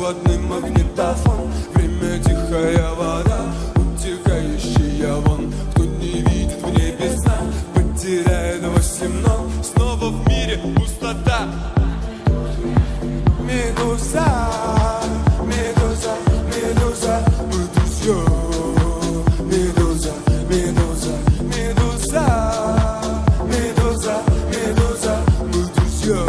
беспроводный магнитофон. Время тихая вода, утекающая вон. Кто не видит в небе сна, потеряет 8 ног. Снова в мире пустота. Медуза, медуза, медуза, мы друзья. Медуза, медуза, медуза, медуза, медуза, мы друзья.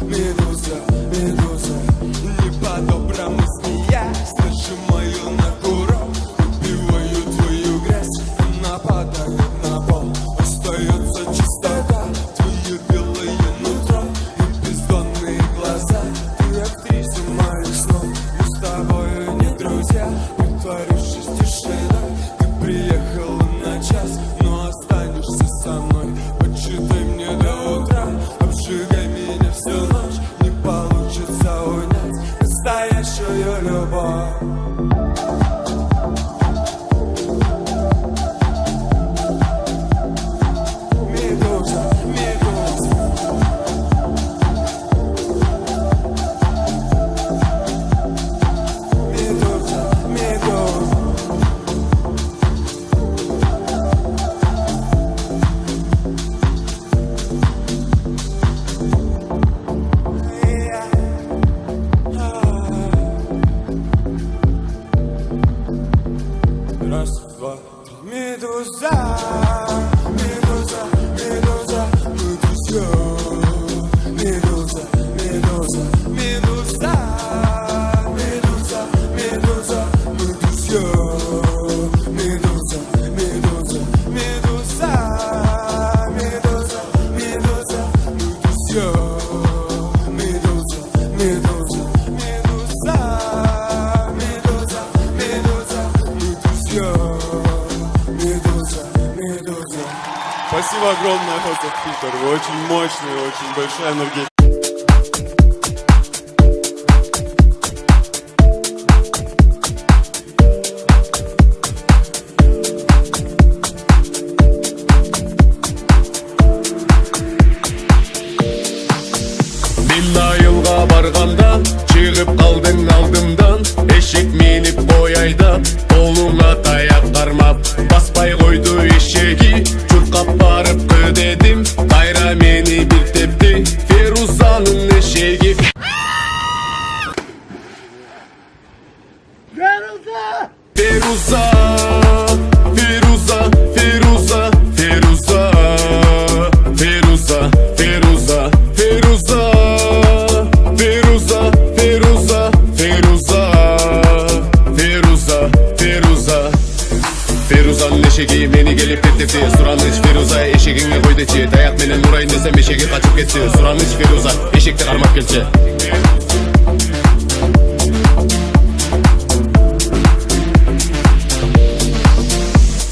Медуза, медуза, не по-доброму смеясь, нажимаю на курок, убиваю твою грязь, она падает на пол, остается чистота, твое белое нутро и бездонные глаза. Ты актриса моих снов, мы с тобою не друзья, притворившись тишиной. Ты приехала на час, но останешься со мной. Почитай мне до утра, обжигай меня всю ночь. Не получится унять настоящую любовь. Медуза, медуза, медуза, медуза. Раз, два, три. Медуза, медуза, медуза, мы друзья. Медуза, медуза, медуза, медуза, медуза, мы друзья. Медуза, медуза, медуза, медуза, медуза, мы друзья. Медуза, медуза, медуза, медуза, медуза, мы друзья. Медуза, медуза. Спасибо огромное, Хотов Питер. Вы очень мощный, очень большая энергия. Айылға барғанда шығып қалдың алдымдан, эшек меніп қой айдап, қолыңа таяқ қармап, баспай қойды эшеги, чурқап барып көдедім, қайра мені бір тепті, Ферузаның эшеги. Феруза, Феруза, Феруза, Феруза, Феруза, Феруза, Феруза. Ферузаның эшеги мені келіп беттепті, сұраныш Феруза эшегіңе қойды че, таяқ менен ұрайын десем эшеги қачып кетті, сұраныш Феруза эшекті қармап келші.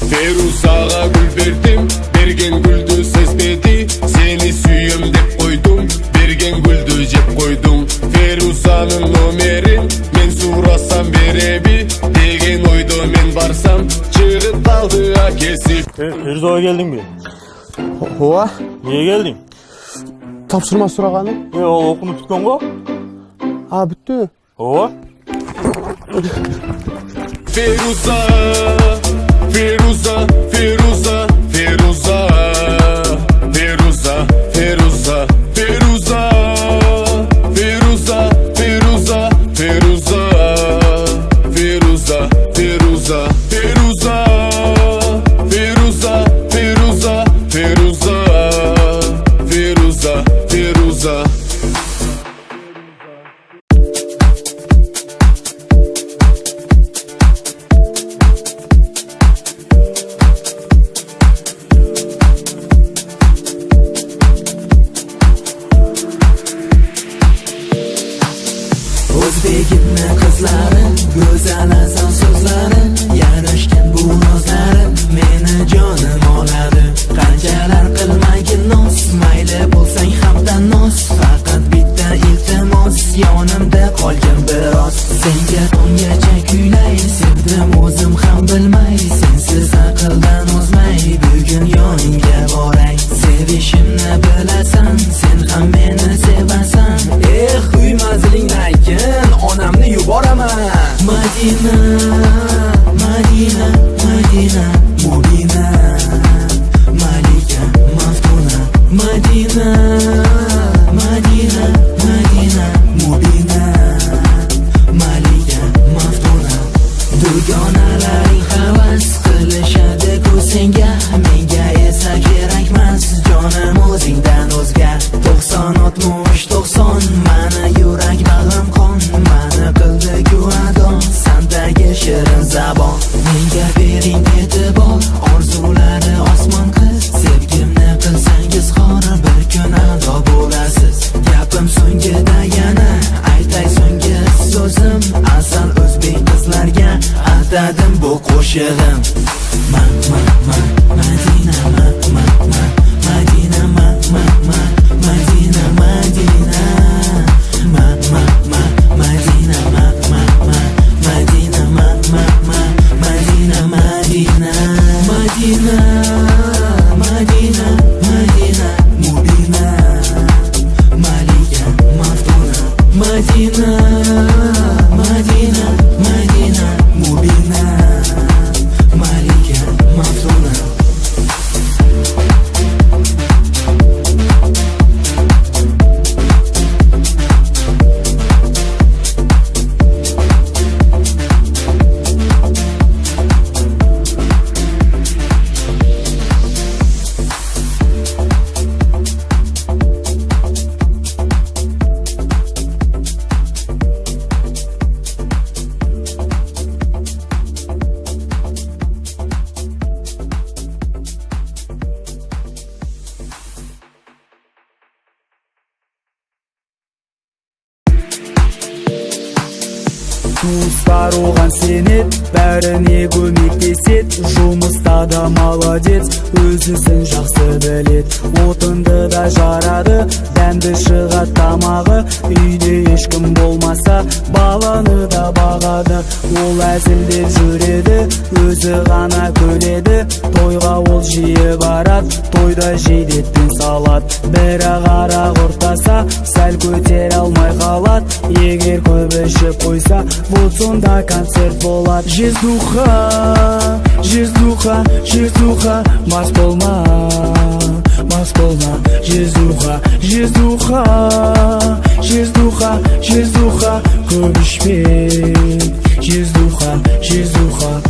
Ферузаға гүл бердім, берген гүлді сезбеді, сені сүйем деп қойдым, берген гүлді жеп қойдым. Ферузаның номерін мен сұрасам береби, деген ойды мен барсам шығып қалды әкесі. Ферузаға келдің бе? Ова? Неге келдің? Тапсырма сұрағаным. Ол оқынып түткен ғой? Бүтті. Ова? Феруза, Феруза, Феруза, Феруза, Феруза, Феруза, Феруза, Феруза, Феруза, Феруза, Феруза, Феруза, Феруза, Феруза, Феруза, Феруза, Феруза, Феруза. O'zbegimni qizlari, go'zal asan so'zlari, yarashgan bu nozlari meni jonim oladi. Qanchalar qilmagin nos, mayli bo'lsang hamda nos, faqat bitta iltimos, yonimda qolgin biroz. Senga tongacha kuylay, sevdim o'zim ham bilmay, sensiz aqldan o'zmay, bugun yoningga boray. Sevishimni bilasan, sen ham meni sevasan. Uy manziling aykin, onam Madina, Madina, Madina, Mubina, Malika, Maftuna, Madina, Madina, Madina, Mubina, Malika, Maftuna. Dugonalaring havas qilishadi-ku senga, menga esa kerakmas jonim o'zingdan o'zga. 90-60-90 mana yurak bag'rim qon, mana qildi-ku ado sandagi shirin zabon. Menga bering e'tibor, orzulari osmon qiz, sevgimni qilsangiz xor, bir kun ado bo'lasiz. Gapim so'ngida yana aytay so'nggi so'zim, asal o'zbek qizlarga atadim bu qo'shig'im. Madina, Madina, Madina, Madina, Madina, Madina, Madina, Madina, Madina, Madina, Mubina, Malika, Maftuna, Madina, Madina, Madina, Mubina, Malika, Maftuna. Туыстар оған сенет, бәріне көмектесет, жұмыста да молодец, өзісін жақсы білет. Отынды да жарады, дәмді шығат тамағы, үйде ешкім болмаса, баланы да бағады. Ол әзілдеп жүреді, өзі ғана көледі, тойға ол жиі барад, тойда жейдетпен салат. Бірақ арақ ұртаса, сәл көтер алмай қалад, егер көп ішіп қойса, вот сонда концерт болат. Жездуха, жездуха, жездуха, мас болма, мас болма. Жездуха, жездуха, жездуха, жездуха, көп ішпе. Жездуха, жездуха.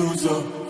Фируза